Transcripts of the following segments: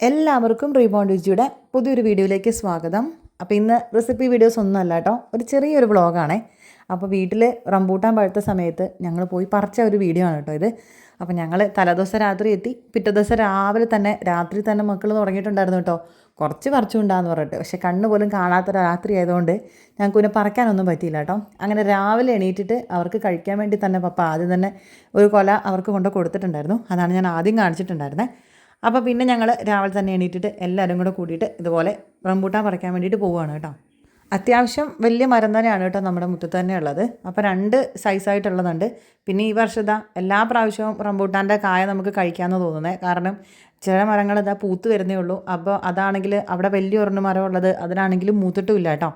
എല്ലാവർക്കും റീബോണ്ട് രുചിയുടെ പുതിയൊരു വീഡിയോയിലേക്ക് സ്വാഗതം. അപ്പോൾ ഇന്ന് റെസിപ്പി വീഡിയോസ് ഒന്നും അല്ല കേട്ടോ, ഒരു ചെറിയൊരു വ്ളോഗാണേ. അപ്പോൾ വീട്ടിൽ റംബൂട്ടാൻ പഴുത്ത സമയത്ത് ഞങ്ങൾ പോയി പറിച്ച ഒരു വീഡിയോ ആണ് കേട്ടോ ഇത്. അപ്പോൾ ഞങ്ങൾ തലേദിവസം രാത്രി എത്തി, പിറ്റേ ദിവസം രാവിലെ തന്നെ രാത്രി തന്നെ മക്കൾ തുടങ്ങിയിട്ടുണ്ടായിരുന്നു കേട്ടോ, കുറച്ച് പറിച്ചുകൊണ്ടാന്ന് പറഞ്ഞിട്ട്. പക്ഷേ കണ്ണ് പോലും കാണാത്ത രാത്രി ആയതുകൊണ്ട് ഞങ്ങൾക്ക് പിന്നെ പറിക്കാനൊന്നും പറ്റിയില്ല കേട്ടോ. അങ്ങനെ രാവിലെ എണീറ്റിട്ട് അവർക്ക് കഴിക്കാൻ വേണ്ടി തന്നെ പപ്പ ആദ്യം തന്നെ ഒരു കൊല അവർക്ക് കൊണ്ട് കൊടുത്തിട്ടുണ്ടായിരുന്നു. അതാണ് ഞാൻ ആദ്യം കാണിച്ചിട്ടുണ്ടായിരുന്നത്. അപ്പോൾ പിന്നെ ഞങ്ങൾ രാവിലെ തന്നെ എണീറ്റിട്ട് എല്ലാവരും കൂടെ കൂടിയിട്ട് ഇതുപോലെ റംബൂട്ടാൻ പറിക്കാൻ വേണ്ടിയിട്ട് പോവുകയാണ് കേട്ടോ. അത്യാവശ്യം വലിയ മരം തന്നെയാണ് കേട്ടോ നമ്മുടെ മുറ്റത്ത് തന്നെ ഉള്ളത്. അപ്പോൾ 2 സൈസായിട്ടുള്ളതുണ്ട്. പിന്നെ ഈ വർഷത്തെ എല്ലാ പ്രാവശ്യവും റംബൂട്ടാൻ്റെ കായ നമുക്ക് കഴിക്കാമെന്ന് തോന്നുന്നത്. കാരണം ചില മരങ്ങൾ ഇതാ പൂത്ത് വരുന്നേ ഉള്ളൂ. അപ്പോൾ അതാണെങ്കിൽ അവിടെ വലിയ ഒരെണ്ണം മരം ഉള്ളത്, അതിനാണെങ്കിലും മൂത്തിട്ടുമില്ല കേട്ടോ.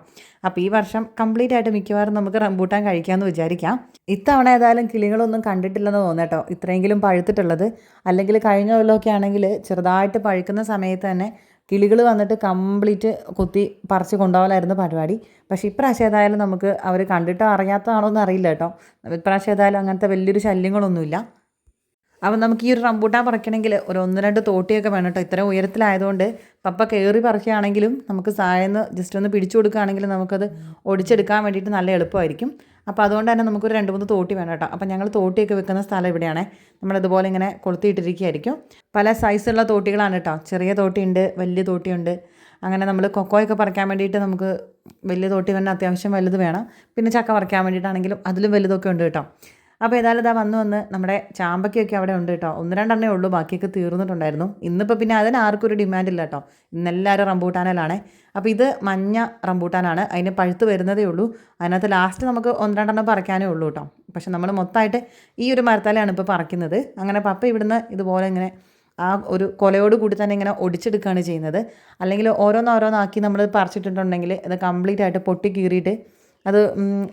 അപ്പോൾ ഈ വർഷം കംപ്ലീറ്റ് ആയിട്ട് മിക്കവാറും നമുക്ക് റംബൂട്ടാൻ കഴിക്കാമെന്ന് വിചാരിക്കാം. ഇത്തവണ ഏതായാലും കിളികളൊന്നും കണ്ടിട്ടില്ലെന്ന് തോന്നുന്നു കേട്ടോ, ഇത്രയെങ്കിലും പഴുത്തിട്ടുള്ളത്. അല്ലെങ്കിൽ കഴിഞ്ഞ കൊല്ലമൊക്കെ ആണെങ്കിൽ ചെറുതായിട്ട് പഴുക്കുന്ന സമയത്ത് തന്നെ കിളികൾ വന്നിട്ട് കംപ്ലീറ്റ് കുത്തി പറിച്ച് കൊണ്ടുപോകലായിരുന്നു പരിപാടി. പക്ഷേ ഇപ്രാവശ്യം ഏതായാലും നമുക്ക് അവർ കണ്ടിട്ടോ അറിയാത്തതാണോ എന്ന് അറിയില്ല കേട്ടോ. ഇപ്രാവശ്യം ഏതായാലും അങ്ങനത്തെ വലിയൊരു ശല്യങ്ങളൊന്നുമില്ല. അപ്പം നമുക്ക് ഈ ഒരു റംബൂട്ടാൻ പറിക്കണമെങ്കിൽ ഒരു 1-2 തോട്ടിയൊക്കെ വേണം കേട്ടോ. ഇത്രയും ഉയരത്തിലായതുകൊണ്ട് പപ്പ കയറി പറിക്കുകയാണെങ്കിലും നമുക്ക് സായന്ന് ജസ്റ്റ് ഒന്ന് പിടിച്ചു കൊടുക്കുകയാണെങ്കിലും നമുക്കത് ഒടിച്ചെടുക്കാൻ വേണ്ടിയിട്ട് നല്ല എളുപ്പമായിരിക്കും. അപ്പോൾ അതുകൊണ്ട് തന്നെ നമുക്കൊരു 2-3 തോട്ടി വേണം കേട്ടോ. അപ്പം ഞങ്ങൾ തോട്ടിയൊക്കെ വെക്കുന്ന സ്ഥലം ഇവിടെയാണേ. നമ്മളിതുപോലെ ഇങ്ങനെ കൊളുത്തിയിട്ടിരിക്കുകയായിരിക്കും. പല സൈസുള്ള തോട്ടികളാണ് കേട്ടോ. ചെറിയ തോട്ടിയുണ്ട്, വലിയ തോട്ടിയുണ്ട്. അങ്ങനെ നമ്മൾ കൊക്കോയൊക്കെ പറിക്കാൻ വേണ്ടിയിട്ട് നമുക്ക് വലിയ തോട്ടി തന്നെ അത്യാവശ്യം വലുത് വേണം. പിന്നെ ചക്ക പറിക്കാൻ വേണ്ടിയിട്ടാണെങ്കിലും അതിലും വലുതൊക്കെ ഉണ്ട് കേട്ടോ. അപ്പോൾ ഏതായാലും ഇതാ വന്ന് നമ്മുടെ ചാമ്പയ്ക്കൊക്കെ അവിടെ ഉണ്ട് കേട്ടോ. 1-2 ഉള്ളൂ, ബാക്കിയൊക്കെ തീർന്നിട്ടുണ്ടായിരുന്നു. ഇന്നിപ്പോൾ പിന്നെ അതിന് ആർക്കും ഒരു ഡിമാൻഡില്ല കേട്ടോ. ഇന്നെല്ലാവരും റംബൂട്ടാനിലാണ്. അപ്പോൾ ഇത് മഞ്ഞ റംബൂട്ടാനാണ്, അതിന് പഴുത്ത് വരുന്നതേ ഉള്ളൂ. അതിനകത്ത് ലാസ്റ്റ് നമുക്ക് 1-2 പറിക്കാനേ ഉള്ളൂ കേട്ടോ. പക്ഷെ നമ്മൾ മൊത്തമായിട്ട് ഈ ഒരു മരത്തലയാണ് ഇപ്പോൾ പറിക്കുന്നത്. അങ്ങനെ പപ്പ ഇവിടുന്ന് ഇതുപോലെ ഇങ്ങനെ ആ ഒരു കൊലയോട് കൂടി തന്നെ ഇങ്ങനെ ഒടിച്ചെടുക്കുകയാണ് ചെയ്യുന്നത്. അല്ലെങ്കിൽ ഓരോന്നാക്കി നമ്മൾ പറിച്ചിട്ടുണ്ടെങ്കിൽ ഇത് കംപ്ലീറ്റ് ആയിട്ട് പൊട്ടി കീറിയിട്ട് അത്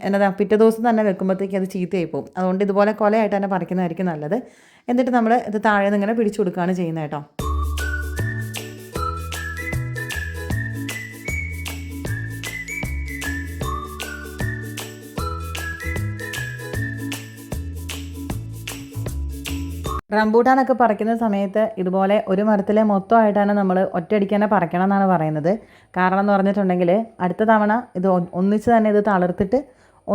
എന്നതാ പിറ്റേ ദിവസം തന്നെ വെക്കുമ്പോഴത്തേക്ക് അത് ചീത്തയായി പോകും. അതുകൊണ്ട് ഇതുപോലെ കൊലയായിട്ട് തന്നെ പറിക്കുന്നതായിരിക്കും നല്ലത്. എന്നിട്ട് നമ്മൾ ഇത് താഴെ നിന്ന് ഇങ്ങനെ പിടിച്ചു കൊടുക്കുകയാണ് ചെയ്യുന്നത് കേട്ടോ. റംബൂട്ടാനൊക്കെ പറിക്കുന്ന സമയത്ത് ഇതുപോലെ ഒരു മരത്തിലെ മൊത്തമായിട്ടാണ് നമ്മൾ ഒറ്റയടിക്ക് തന്നെ പറിക്കണം എന്നാണ് പറയുന്നത്. കാരണം എന്ന് പറഞ്ഞിട്ടുണ്ടെങ്കിൽ അടുത്ത തവണ ഇത് ഒന്നിച്ച് തന്നെ ഇത് തളിർത്തിട്ട്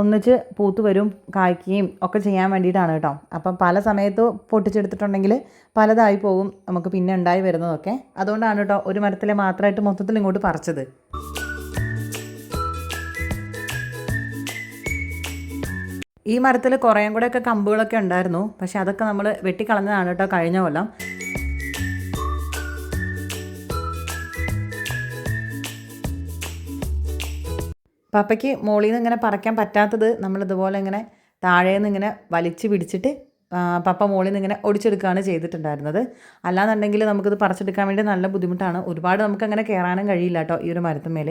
ഒന്നിച്ച് പൂത്ത് വരും, കായ്ക്കുകയും ഒക്കെ ചെയ്യാൻ വേണ്ടിയിട്ടാണ് കേട്ടോ. അപ്പം പല സമയത്ത് പൊട്ടിച്ചെടുത്തിട്ടുണ്ടെങ്കിൽ പലതായി പോകും നമുക്ക് പിന്നെ ഉണ്ടായി വരുന്നതൊക്കെ. അതുകൊണ്ടാണ് കേട്ടോ ഒരു മരത്തിലെ മാത്രമായിട്ട് മൊത്തത്തിൽ ഇങ്ങോട്ട് പറിച്ചത്. ഈ മരത്തിൽ കുറേയും കൂടെയൊക്കെ കമ്പുകളൊക്കെ ഉണ്ടായിരുന്നു. പക്ഷെ അതൊക്കെ നമ്മൾ വെട്ടിക്കളഞ്ഞതാണ് കേട്ടോ കഴിഞ്ഞ കൊല്ലം. പപ്പയ്ക്ക് മുകളിൽ നിന്ന് ഇങ്ങനെ പറിക്കാൻ പറ്റാത്തത് നമ്മളിതുപോലെ ഇങ്ങനെ താഴേന്ന് ഇങ്ങനെ വലിച്ച് പിടിച്ചിട്ട് പപ്പ മുകളിൽ നിന്ന് ഇങ്ങനെ ഒടിച്ചെടുക്കുകയാണ് ചെയ്തിട്ടുണ്ടായിരുന്നത്. അല്ലാന്നുണ്ടെങ്കിൽ നമുക്കിത് പറിച്ചെടുക്കാൻ വേണ്ടി നല്ല ബുദ്ധിമുട്ടാണ്. ഒരുപാട് നമുക്കങ്ങനെ കയറാനും കഴിയില്ല കേട്ടോ ഈ ഒരു മരത്തുമേൽ.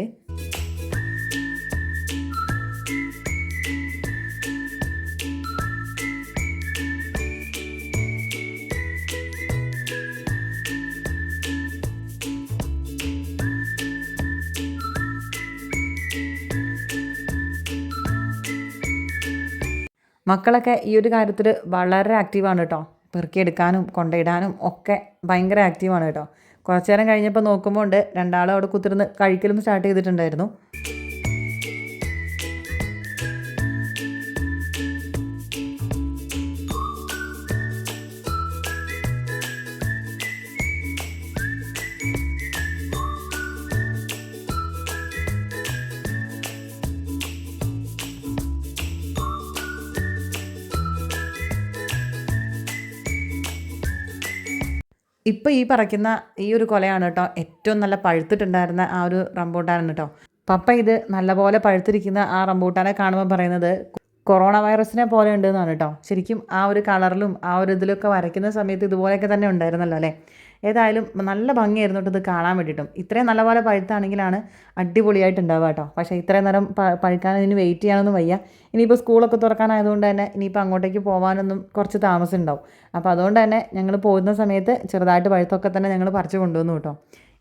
മക്കളൊക്കെ ഈ ഒരു കാര്യത്തിൽ വളരെ ആക്റ്റീവാണ് കേട്ടോ. പെറുക്കിയെടുക്കാനും കൊണ്ടിടാനും ഒക്കെ ഭയങ്കര ആക്റ്റീവാണ് കേട്ടോ. കുറച്ച് നേരം കഴിഞ്ഞപ്പോൾ നോക്കുമ്പോൾ ഉണ്ട് 2 അവിടെ കുത്തിരുന്ന് കഴിക്കലും സ്റ്റാർട്ട് ചെയ്തിട്ടുണ്ടായിരുന്നു. ഇപ്പോൾ ഈ പറിക്കുന്ന ഈ ഒരു കൊലയാണ് കേട്ടോ ഏറ്റവും നല്ല പഴുത്തിട്ടുണ്ടായിരുന്ന ആ ഒരു റംബൂട്ടാനാണ് കേട്ടോ. പപ്പ ഇത് നല്ലപോലെ പഴുത്തിരിക്കുന്ന ആ റംബൂട്ടാനെ കാണുമ്പോൾ പറയുന്നത് കൊറോണ വൈറസിനെ പോലെ ഉണ്ടെന്നാണ് കേട്ടോ. ശരിക്കും ആ ഒരു കളറിലും ആ ഒരു ഇതിലൊക്കെ വരയ്ക്കുന്ന സമയത്ത് ഇതുപോലെയൊക്കെ തന്നെ ഉണ്ടായിരുന്നല്ലോ അല്ലേ. ഏതായാലും നല്ല ഭംഗിയായിരുന്നു കേട്ടോ ഇത് കാണാൻ വേണ്ടിയിട്ടും. ഇത്രയും നല്ലപോലെ പഴുത്താണെങ്കിലാണ് അടിപൊളിയായിട്ടുണ്ടാവുക കേട്ടോ. പക്ഷേ ഇത്രയും നേരം പഴുക്കാൻ ഇനി വെയിറ്റ് ചെയ്യാനൊന്നും വയ്യ. ഇനിയിപ്പോൾ സ്കൂളൊക്കെ തുറക്കാനായതുകൊണ്ട് തന്നെ ഇനിയിപ്പോൾ അങ്ങോട്ടേക്ക് പോകാനൊന്നും കുറച്ച് താമസം ഉണ്ടാവും. അപ്പോൾ അതുകൊണ്ട് തന്നെ ഞങ്ങൾ പോകുന്ന സമയത്ത് ചെറുതായിട്ട് പഴുത്തൊക്കെ തന്നെ ഞങ്ങൾ പറിച്ച് കൊണ്ടുവന്നു കേട്ടോ.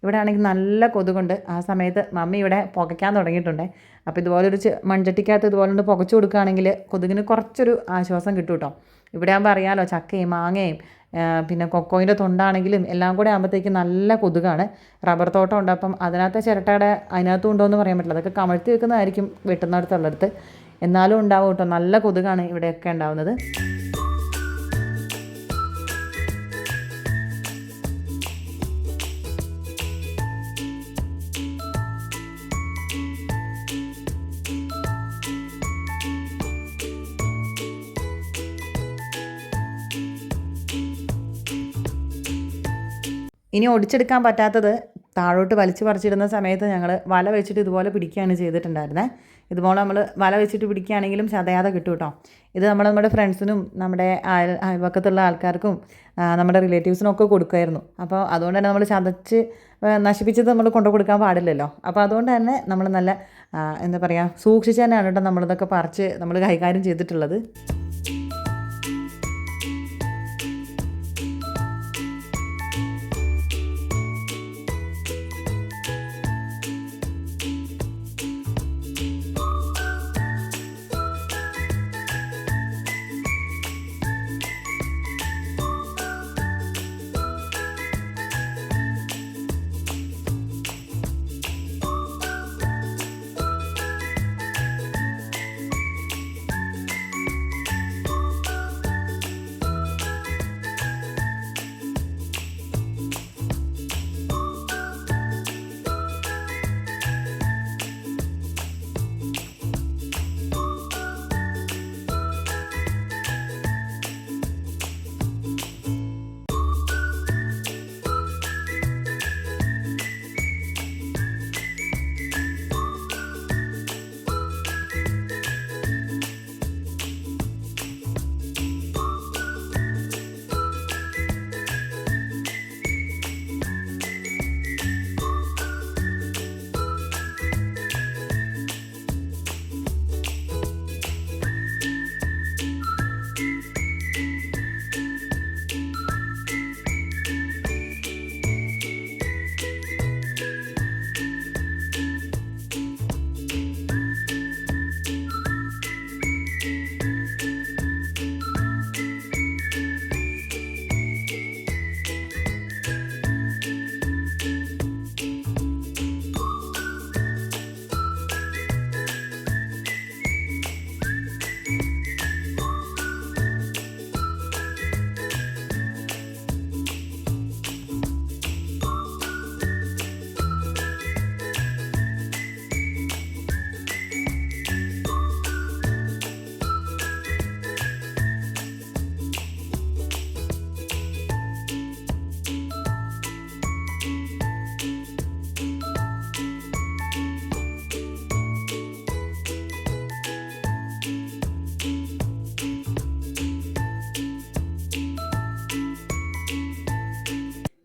ഇവിടെ ആണെങ്കിൽ നല്ല കൊതുകുണ്ട്. ആ സമയത്ത് മമ്മി ഇവിടെ പുകയ്ക്കാൻ തുടങ്ങിയിട്ടുണ്ട്. അപ്പോൾ ഇതുപോലൊരു മൺചട്ടിക്കകത്ത് ഇതുപോലെ ഒന്ന് പുകച്ചു കൊടുക്കുകയാണെങ്കിൽ കൊതുകിന് കുറച്ചൊരു ആശ്വാസം കിട്ടും കേട്ടോ. ഇവിടെ ആകുമ്പോൾ അറിയാമല്ലോ, ചക്കയും മാങ്ങയും പിന്നെ കൊക്കോയിൻ്റെ തൊണ്ടാണെങ്കിലും എല്ലാം കൂടെ ആകുമ്പോഴത്തേക്കും നല്ല കൊതുകാണ്. റബ്ബർ തോട്ടം ഉണ്ട്, അപ്പം അതിനകത്തെ ചിരട്ടയുടെ അതിനകത്തും ഉണ്ടോ എന്ന് പറയാൻ പറ്റില്ല. അതൊക്കെ കമഴ്ത്തി വെക്കുന്നതായിരിക്കും വെട്ടുന്നിടത്തുള്ളിടത്ത്. എന്നാലും ഉണ്ടാവും കേട്ടോ, നല്ല കൊതുകാണ് ഇവിടെയൊക്കെ ഉണ്ടാവുന്നത്. ഇനി ഒടിച്ചെടുക്കാൻ പറ്റാത്തത് താഴോട്ട് വലിച്ചു പറിച്ചിടുന്ന സമയത്ത് ഞങ്ങൾ വല വെച്ചിട്ട് ഇതുപോലെ പിടിക്കുകയാണ് ചെയ്തിട്ടുണ്ടായിരുന്നത്. ഇതുപോലെ നമ്മൾ വല വെച്ചിട്ട് പിടിക്കുകയാണെങ്കിലും ചതയാതെ കിട്ടും കേട്ടോ. ഇത് നമ്മുടെ ഫ്രണ്ട്സിനും നമ്മുടെ അയൽവക്കത്തുള്ള ആൾക്കാർക്കും നമ്മുടെ റിലേറ്റീവ്സിനും ഒക്കെ കൊടുക്കുമായിരുന്നു. അപ്പോൾ അതുകൊണ്ട് തന്നെ നമ്മൾ ചതച്ച് നശിപ്പിച്ചത് നമ്മൾ കൊണ്ടു കൊടുക്കാൻ പാടില്ലല്ലോ. അപ്പോൾ അതുകൊണ്ട് തന്നെ നമ്മൾ നല്ല എന്താ പറയുക, സൂക്ഷിച്ച് തന്നെയാണ് കേട്ടോ നമ്മളിതൊക്കെ പറിച്ച് നമ്മൾ കൈകാര്യം ചെയ്തിട്ടുള്ളത്.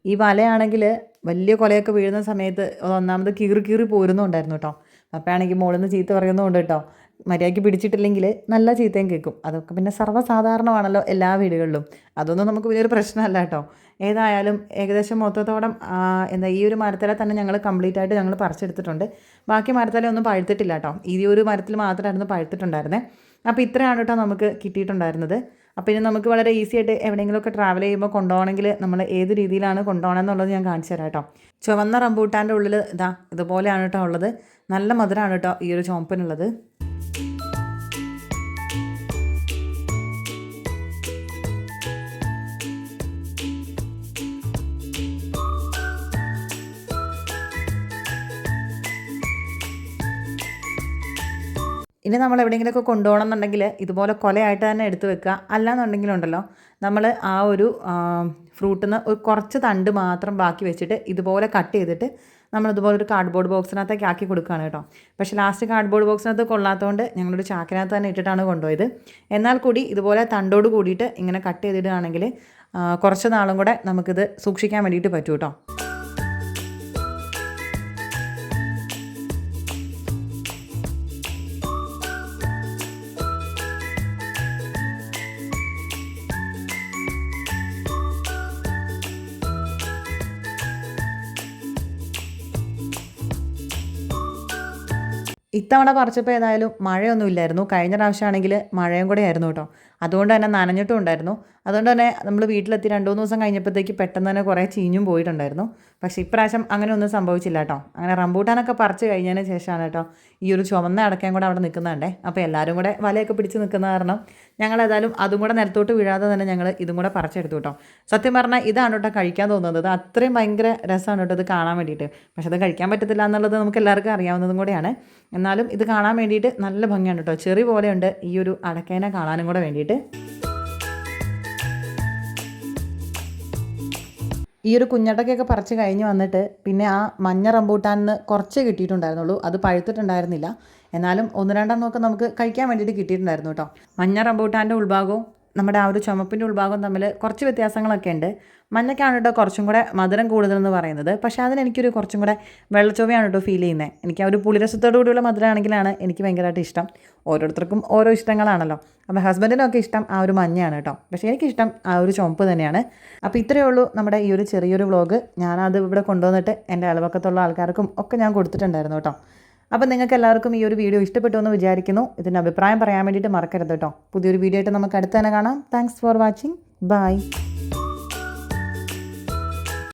ഈ വലയാണെങ്കിൽ വലിയ കൊലയൊക്കെ വീഴുന്ന സമയത്ത് ഒന്നാമത് കീറി കീറി പോരുന്നുണ്ടായിരുന്നു കേട്ടോ. അപ്പോഴാണെങ്കിൽ മുകളിൽ നിന്ന് ചീത്ത പറയുന്നുണ്ട് കേട്ടോ. മര്യാദയ്ക്ക് പിടിച്ചിട്ടില്ലെങ്കിൽ നല്ല ചീത്തയും കേൾക്കും. അതൊക്കെ പിന്നെ സർവ്വസാധാരണമാണല്ലോ എല്ലാ വീടുകളിലും. അതൊന്നും നമുക്ക് വലിയൊരു പ്രശ്നമല്ല കേട്ടോ. ഏതായാലും ഏകദേശം മൊത്തത്തോളം ഈ ഒരു മരത്തില തന്നെ ഞങ്ങൾ കംപ്ലീറ്റ് ആയിട്ട് ഞങ്ങൾ പറിച്ചെടുത്തിട്ടുണ്ട്. ബാക്കി മരത്തില ഒന്നും പഴുത്തിട്ടില്ല കേട്ടോ. ഈ ഒരു മരത്തിൽ മാത്രമായിരുന്നു പഴുത്തിട്ടുണ്ടായിരുന്നത്. അപ്പോൾ ഇത്രയാണ് കേട്ടോ നമുക്ക് കിട്ടിയിട്ടുണ്ടായിരുന്നത്. അപ്പോൾ ഇനി നമുക്ക് വളരെ ഈസി ആയിട്ട് എവിടെയെങ്കിലുമൊക്കെ ട്രാവൽ ചെയ്യുമ്പോൾ കൊണ്ടുപോകണമെങ്കിൽ നമ്മൾ ഏത് രീതിയിലാണ് കൊണ്ടുപോകണം എന്നുള്ളത് ഞാൻ കാണിച്ചു തരാം കേട്ടോ. ചുവന്ന റംബൂട്ടാൻ്റെ ഉള്ളിൽ ഇതുപോലെയാണ് കേട്ടോ ഉള്ളത്. നല്ല മധുരമാണ് കേട്ടോ ഈ ഒരു ചുവപ്പിനുള്ളത്. ഇനി നമ്മൾ എവിടെയെങ്കിലുമൊക്കെ കൊണ്ടുപോകണം എന്നുണ്ടെങ്കിൽ ഇതുപോലെ കൊലയായിട്ട് തന്നെ എടുത്ത് വെക്കുക. അല്ലാന്നുണ്ടെങ്കിലുണ്ടല്ലോ നമ്മൾ ആ ഒരു ഫ്രൂട്ടിൽ നിന്ന് ഒരു കുറച്ച് തണ്ട് മാത്രം ബാക്കി വെച്ചിട്ട് ഇതുപോലെ കട്ട് ചെയ്തിട്ട് നമ്മളിതുപോലെ ഒരു കാർഡ്ബോർഡ് ബോക്സിനകത്തേക്ക് ആക്കി കൊടുക്കുകയാണ് കേട്ടോ. പക്ഷേ ലാസ്റ്റ് കാർഡ്ബോർഡ് ബോക്സിനകത്ത് കൊള്ളാത്തതുകൊണ്ട് ഞങ്ങളൊരു ചാക്കിനകത്ത് തന്നെ ഇട്ടിട്ടാണ് കൊണ്ടുപോയത്. എന്നാൽ കൂടി ഇതുപോലെ തണ്ടോട് കൂടിയിട്ട് ഇങ്ങനെ കട്ട് ചെയ്തിടുകയാണെങ്കിൽ കുറച്ച് നാളും കൂടെ നമുക്കിത് സൂക്ഷിക്കാൻ വേണ്ടിയിട്ട് പറ്റും കേട്ടോ. ഇത്തവണ പറിച്ചപ്പോൾ ഏതായാലും മഴയൊന്നും ഇല്ലായിരുന്നു. കഴിഞ്ഞ പ്രാവശ്യമാണെങ്കിൽ മഴയും കൂടെ ആയിരുന്നു കേട്ടോ. അതുകൊണ്ട് തന്നെ നനഞ്ഞിട്ടും ഉണ്ടായിരുന്നു. അതുകൊണ്ട് തന്നെ നമ്മൾ വീട്ടിലെത്തി 2-3 ദിവസം കഴിഞ്ഞപ്പോഴത്തേക്ക് പെട്ടെന്ന് തന്നെ കുറേ ചീഞ്ഞും പോയിട്ടുണ്ടായിരുന്നു. പക്ഷേ ഇപ്രാവശ്യം അങ്ങനെ ഒന്നും സംഭവിച്ചില്ല കേട്ടോ. അങ്ങനെ റംബൂട്ടാനൊക്കെ പറിച്ച് കഴിഞ്ഞതിന് ശേഷമാണ് കേട്ടോ ഈ ഒരു ചുവന്ന അടക്കയും കൂടെ അവിടെ നിൽക്കുന്നുണ്ടേ. അപ്പോൾ എല്ലാവരും കൂടെ വലയൊക്കെ പിടിച്ച് നിൽക്കുന്ന കാരണം ഞങ്ങൾ ഏതായാലും അതും കൂടെ നിലത്തോട്ട് വീഴാതെ തന്നെ ഞങ്ങൾ ഇതും കൂടെ പറിച്ചെടുത്തു കേട്ടോ. സത്യം പറഞ്ഞാൽ ഇതാണ് കേട്ടോ കഴിക്കാൻ തോന്നുന്നത്. അത്രയും ഭയങ്കര രസമാണ് കേട്ടോ ഇത് കാണാൻ വേണ്ടിയിട്ട്. പക്ഷെ അത് കഴിക്കാൻ പറ്റത്തില്ല എന്നുള്ളത് നമുക്ക് എല്ലാവർക്കും അറിയാവുന്നതും കൂടെയാണ്. എന്നാലും ഇത് കാണാൻ വേണ്ടിയിട്ട് നല്ല ഭംഗിയാണ് കേട്ടോ. ചെറി പോലെയുണ്ട് ഈ ഒരു അടക്കേനെ കാണാനും കൂടെ വേണ്ടിയിട്ട്. ഈ ഒരു കുഞ്ഞടക്കൊക്കെ പറിച്ച് കഴിഞ്ഞ് വന്നിട്ട് പിന്നെ ആ മഞ്ഞ റംബൂട്ടാനിന്ന് കുറച്ചേ കിട്ടിയിട്ടുണ്ടായിരുന്നുള്ളൂ. അത് പഴുത്തിട്ടുണ്ടായിരുന്നില്ല. എന്നാലും 1-2 നമുക്ക് കഴിക്കാൻ വേണ്ടിയിട്ട് കിട്ടിയിട്ടുണ്ടായിരുന്നു കേട്ടോ. മഞ്ഞ റംബൂട്ടാൻ്റെ ഉൾഭാഗവും നമ്മുടെ ആ ഒരു ചുമപ്പിൻ്റെ ഉൾഭാഗവും തമ്മിൽ കുറച്ച് വ്യത്യാസങ്ങളൊക്കെ ഉണ്ട്. മഞ്ഞയ്ക്കാണ് കേട്ടോ കുറച്ചും കൂടെ മധുരം കൂടുതലെന്ന് പറയുന്നത്. പക്ഷേ അതിനെനിക്കൊരു കുറച്ചും കൂടെ വെള്ളച്ചൊവയാണ് കേട്ടോ ഫീൽ ചെയ്യുന്നത്. എനിക്ക് ആ ഒരു പുളിരസത്തോടു കൂടിയുള്ള മധുരമാണെങ്കിലാണ് എനിക്ക് ഭയങ്കരമായിട്ട് ഇഷ്ടം. ഓരോരുത്തർക്കും ഓരോ ഇഷ്ടങ്ങളാണല്ലോ. അപ്പോൾ ഹസ്ബൻഡിനൊക്കെ ഇഷ്ടം ആ ഒരു മഞ്ഞയാണ് കേട്ടോ. പക്ഷേ എനിക്കിഷ്ടം ആ ഒരു ചുമപ്പ് തന്നെയാണ്. അപ്പോൾ ഇത്രയേ ഉള്ളൂ നമ്മുടെ ഈ ഒരു ചെറിയൊരു വ്ളോഗ്. ഞാനത് ഇവിടെ കൊണ്ടുവന്നിട്ട് എൻ്റെ അയൽവക്കത്തുള്ള ആൾക്കാർക്കും ഒക്കെ ഞാൻ കൊടുത്തിട്ടുണ്ടായിരുന്നു കേട്ടോ. അപ്പോൾ നിങ്ങൾക്ക് എല്ലാവർക്കും ഈ ഒരു വീഡിയോ ഇഷ്ടപ്പെട്ടു എന്ന് വിചാരിക്കുന്നു. ഇതിൻ്റെ അഭിപ്രായം പറയാൻ വേണ്ടിയിട്ട് മറക്കരുത് കേട്ടോ. പുതിയൊരു വീഡിയോ ആയിട്ട് നമുക്ക് അടുത്ത് തന്നെ കാണാം. Thanks for watching. ബൈ.